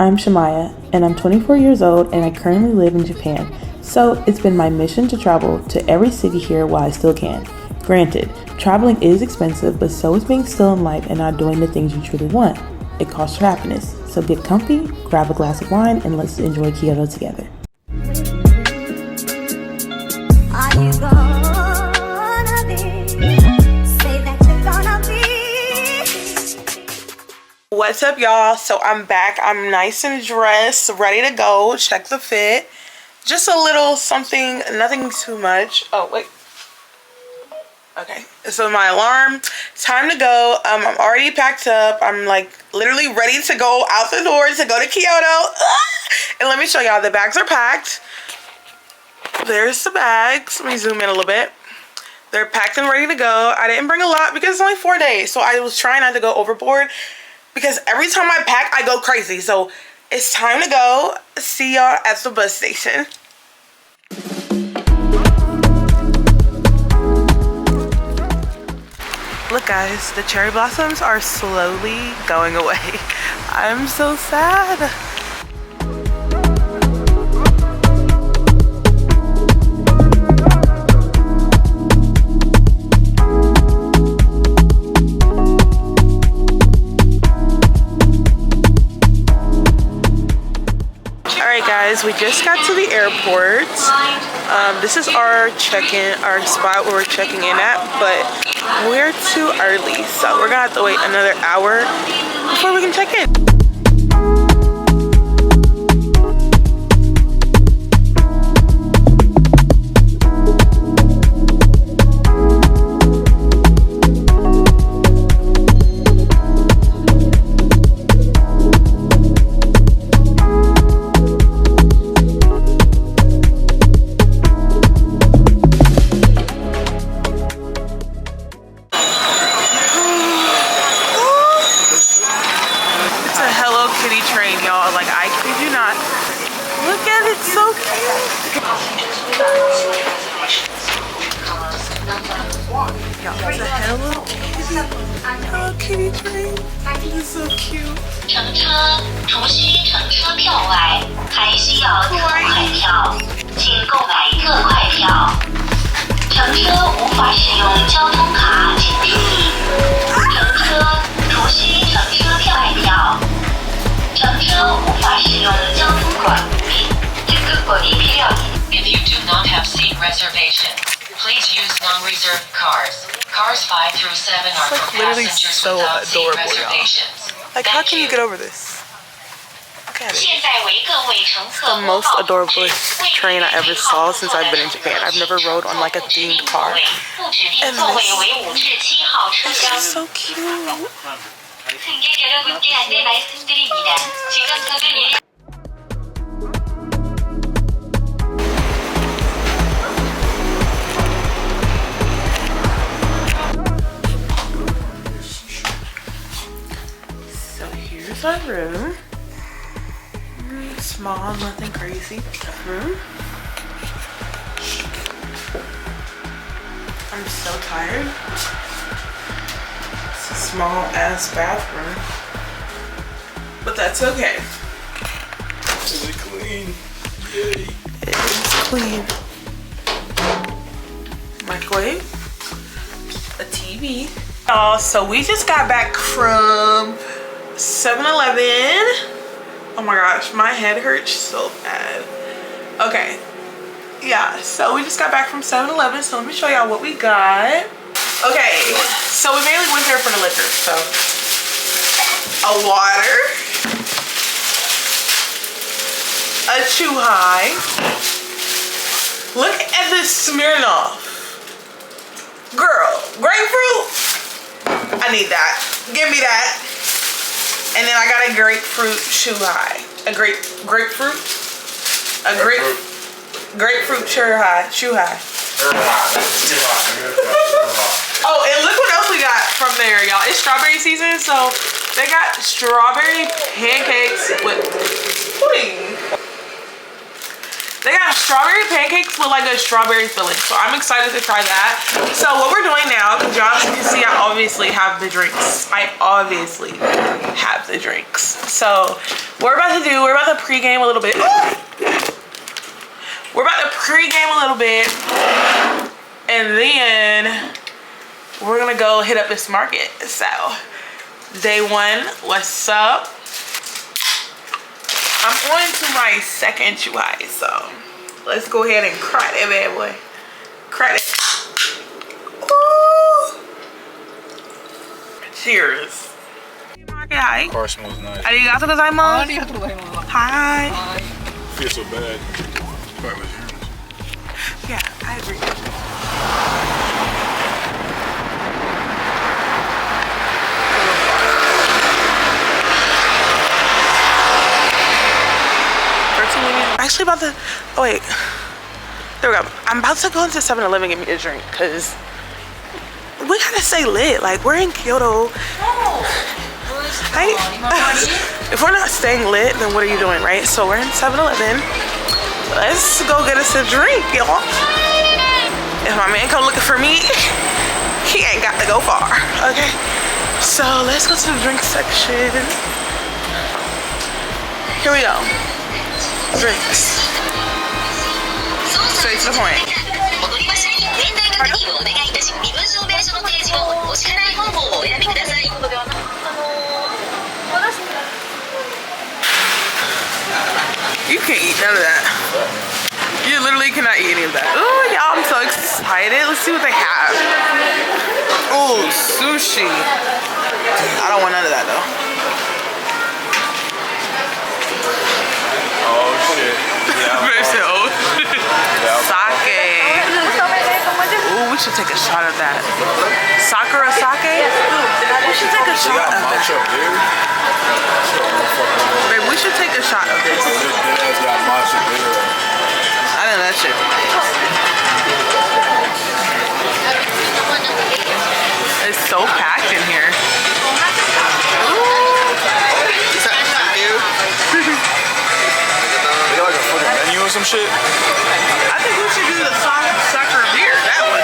I'm Shamaya, and I'm 24 years old, and I currently live in Japan. So it's been my mission to travel to every city here while I still can. Granted, traveling is expensive, but so is being still in life and not doing the things you truly want. It costs your happiness. So get comfy, grab a glass of wine, and let's enjoy Kyoto together. What's up, y'all? So I'm back. I'm nice and dressed, ready to go. Check the fit. Just a little something, nothing too much. Oh, wait. Okay, so my alarm. Time to go. I'm already packed up. I'm like literally ready to go out the door to go to Kyoto. And let me show y'all, the bags are packed. There's the bags. Let me zoom in a little bit. They're packed and ready to go. I didn't bring a lot because it's only 4 days. So I was trying not to go overboard because every time I pack, I go crazy. So it's time to go. See y'all at the bus station. Look guys, the cherry blossoms are slowly going away. I'm so sad. Alright guys, we just got to the airport. This is our check-in, our spot where we're checking in at, but we're too early, so we're gonna have to wait another hour before we can check in. Hello Kitty train. This is so cute. 乘车除需乘车票外，还需要特快票，请购买特快票。乘车无法使用交通卡，请注意。乘车除需乘车票外票。乘车无法使用交通管物品，특급管理필요. If you do not have seat reservation, please use non-reserved cars. Cars 5 through 7 are for passengers so without seat reservations. Like, how can you get over this? Look at it. It's the most adorable train I ever saw since I've been in Japan. I've never rode on like a themed car. And this is so cute. Our room. Small, nothing crazy room. I'm so tired. It's a small ass bathroom, but that's okay. Is it clean? Yay. It is clean. Microwave, a TV. So we just got back from 7-Eleven. Oh my gosh, my head hurts so bad. Okay, yeah, so we just got back from 7-Eleven, so let me show y'all what we got. Okay, so we mainly went there for the liquor, so a water, a Chuhai. Look at this Smirnoff. Girl, grapefruit, I need that. Give me that. And then I got a grapefruit Chuhai. Grapefruit Chuhai. Oh, and look what else we got from there, y'all. It's strawberry season, so they got strawberry pancakes with pudding. They got strawberry pancakes with like a strawberry filling, so I'm excited to try that. So what we're doing now, because y'all can see I obviously have the drinks. I obviously have the drinks. So we're about to pregame a little bit. We're about to pregame a little bit, and then we're gonna go hit up this market. So, day one, what's up? I'm on to my second chuhai, so let's go ahead and crack that bad boy. Crack it. Ooh. Cheers. Hi. Car smells nice. Arigatou gozaimasu. Hi. I feel so bad. Probably was yours. Yeah, I agree. Actually about to, oh wait, there we go. I'm about to go into 7-Eleven and get me a drink because we gotta stay lit. Like, we're in Kyoto. Right? If we're not staying lit, then what are you doing, right? So we're in 7-Eleven. Let's go get us a drink, y'all. If my man come looking for me, he ain't got to go far, okay? So let's go to the drink section. Here we go. Drinks. Straight to the point. You can't eat none of that. You literally cannot eat any of that. Oh, y'all, I'm so excited. Let's see what they have. Oh, sushi. I don't want none of that though. Oh shit. Yeah. Sake. Ooh, we should take a shot of that. Sakura sake? We should take a shot of that. Babe, we should take a shot of this. I know that shit. It's so packed in here. They got like a fucking menu or some shit? I think we should do the Sakura beer, that one.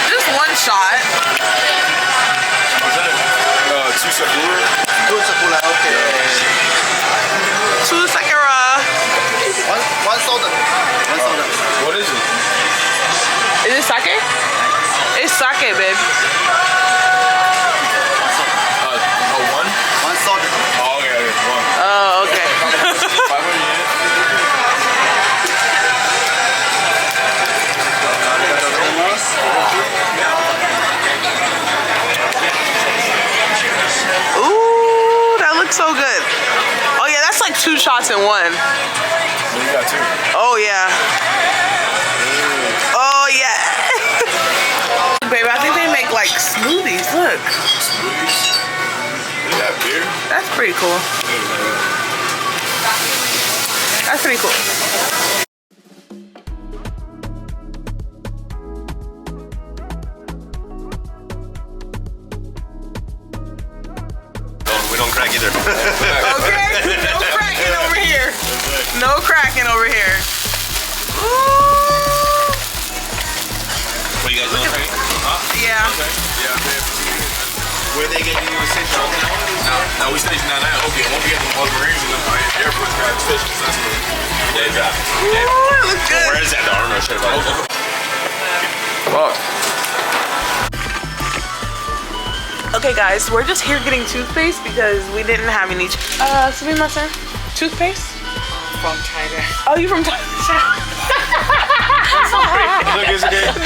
Just one shot. Was that two Sakura? Two Sakura, okay. Two Sakura. One soda. One soda. What is it? Is it sake? It's sake, babe. One? One soda. Oh, okay, one. Oh, okay. 500 yen? Ooh, that looks so good. Oh yeah, that's like 2 shots in one. You got two. Oh yeah. Oh yeah. Baby, I think they make like smoothies. Look. Smoothies? They got beer? That's pretty cool. That's pretty cool. We don't crack either. Okay, no cracking over here. No cracking over here. Ooh. What you guys doing? Huh? Yeah. Okay. Yeah, man. Where they get you station? No, we station down there. Okay, won't be at the Marines and the airport station. That's good. Yeah, exactly. Ooh, it looks good. Where is that? I don't know shit about it. Fuck. Okay guys, we're just here getting toothpaste because we didn't have any. Sumimasen, toothpaste? From China. Oh, you from China? Look, is it good?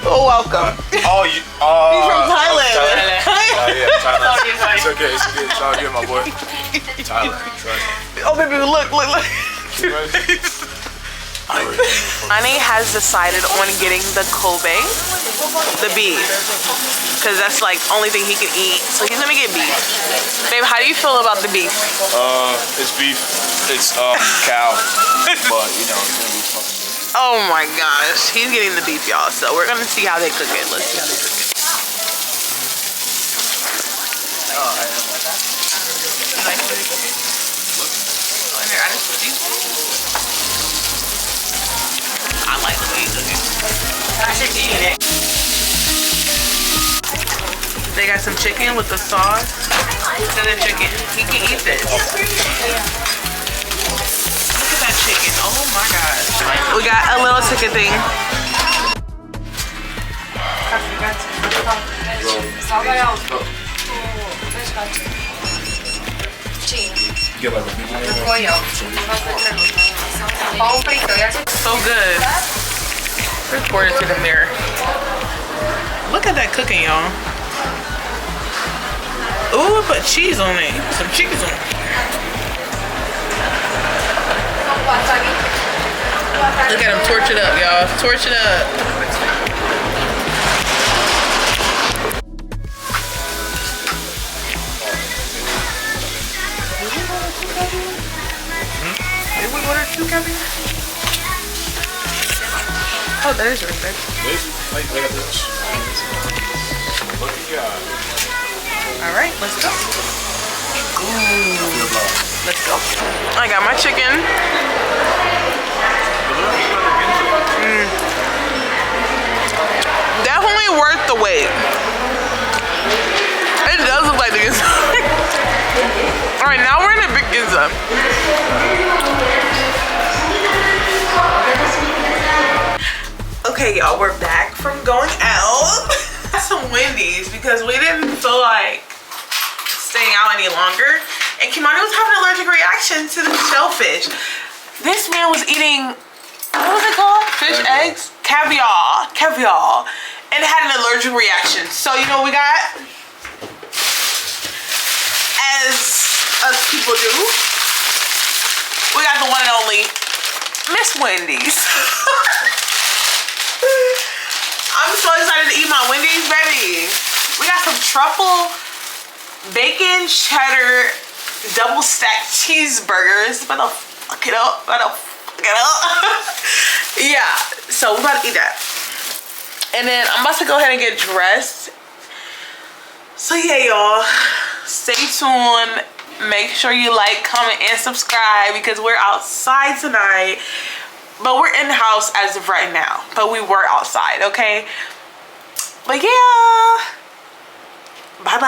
Oh, welcome. Oh, you. He's from Thailand. Oh, yeah, Thailand. It's okay, it's good. It's all good, my boy. Thailand, trust me. Oh, baby, look. Ani has decided on getting the Kobe, the beef, because that's like only thing he can eat. So he's gonna get beef. Babe, how do you feel about the beef? It's beef. It's cow, but you know it's gonna be fucking good. Oh my gosh, he's getting the beef, y'all. So we're gonna see how they cook it. Let's see how they cook it. I like the way you cook it. I should eat it. They They got some chicken with the sauce. Look at the chicken. He can eat this. Look at that chicken. Oh my gosh. We got a little ticket thing. So good. Report it to the mirror. Look at that cooking, y'all. Ooh, put cheese on it. Put some cheese on it. Look at him torch it up, y'all. Torch it up. Did we order 2 caviar? Oh, that is right there. All right, let's go. Ooh. Let's go. I got my chicken. Definitely worth the wait. It does look like the Ginza. All right, now we're in a big Ginza. Okay, y'all, we're back from going out. Some Wendy's because we didn't feel like staying out any longer, and Kimani was having an allergic reaction to the shellfish. This man was eating, what was it called? Fish eggs? Caviar, and had an allergic reaction. So you know what we got? As us people do, we got the one and only Miss Wendy's. I'm so excited to eat my Wendy's, baby. We got some truffle, bacon, cheddar, double stacked cheeseburgers. Better fuck it up. Yeah, so we're about to eat that. And then I'm about to go ahead and get dressed. So yeah, y'all, stay tuned. Make sure you like, comment, and subscribe because we're outside tonight. But we're in the house as of right now. But we were outside, okay? But yeah. Bye-bye.